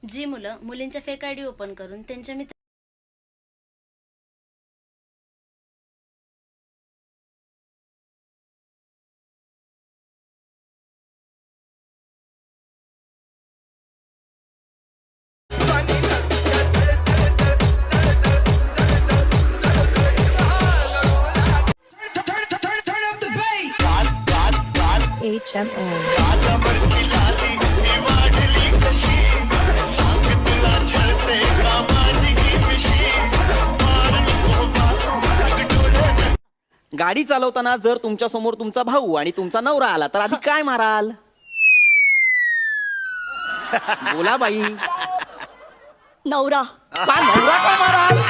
जी मुलं मुलींच्या fake ID open करून त्यांच्या मित्र गाडी चालवताना जर तुमच्या समोर तुमचा भाऊ आणि तुमचा नवरा आला तर आधी काय माराल? बोला बाई. नवरा. नवरा का माराल?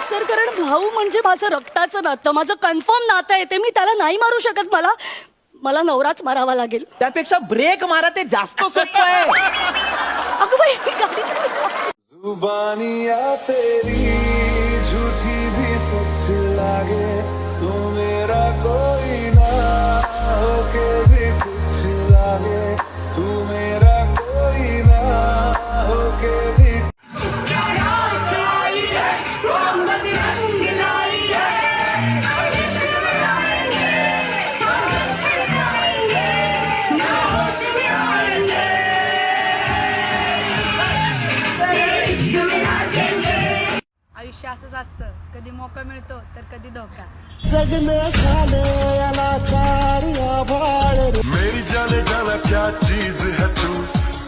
सर, कारण भाऊ म्हणजे माझं रक्ताचं नातं, माझं कन्फर्म नातं आहे, ते मी त्याला नाही मारू शकत. मला नवराच मारावा लागेल. त्यापेक्षा ब्रेक मारा, ते जास्त सोपं आहे. अगं बाई, गाडी जुबानिया तेरी झूठी भी सच लागे, तू मेरा कोई ना होके भी कुछ लागे, तू मेरा कोई ना होके भी. आयुष्य असंच असतं, कधी मोका मिळतो तर कधी धोका. मेरी जाने जाना क्या चीज है तू,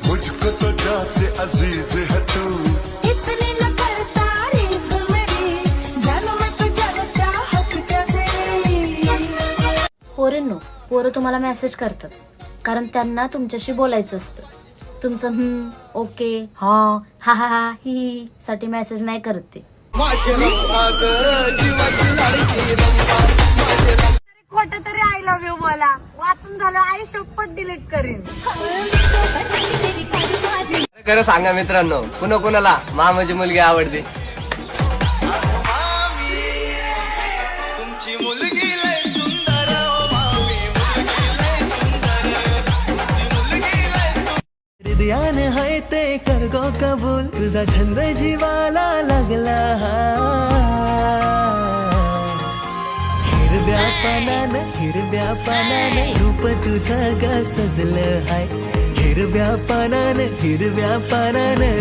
मुझको तो जान से अजीज है तू. पोरींनो, पोरं तुम्हाला मेसेज करतात कारण त्यांना तुमच्याशी बोलायचं असतं. तुमचं ओके, हा हा हा हा ही साठी मेसेज नाही करत ते. खोटं तरी आय लव्ह यू मला वाचून झालं, आई शपथ डिलीट करीन. खरं सांगा मित्रांनो, कुणाला मामाची मुलगी आवडते? तुमची मुलगी लय सुंदर, हृदयाने हाय ते कर गो कबूल, तुझा छंद जीवाला लागला. हिरव्या पानानं रूप तुझं ग सजलं हाय. हिरव्या पानानं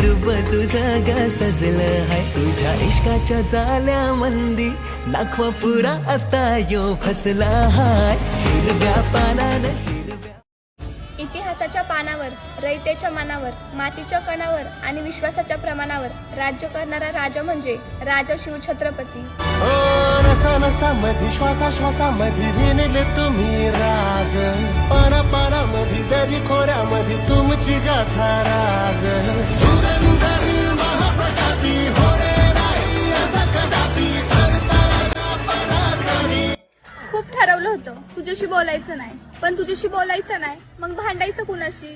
रूप तुझं ग सजलं हाय. तुझ्या इश्काच्या जाल्या मंदी नाखवा पुरा आता यो फसला हाय. हिरव्या पानानं इतिहासाच्या पानावर, रयतेच्या मनावर, मातीच्या कणावर आणि विश्वासाच्या प्रमाणावर राज्य करणारा राजा म्हणजे राजा शिवछत्रपती. नसा नसा मधी श्वासामध्ये विणले तुम्ही राज, पानामध्ये दरी खोऱ्यामध्ये तुमची गाथा राज. महाप्रतापी होणे नाही असा कदापि, खूप ठरवलं होतं तुझ्याशी बोलायचं नाही, पण तुझ्याशी बोलायचं नाही मग भांडायचं कुणाशी?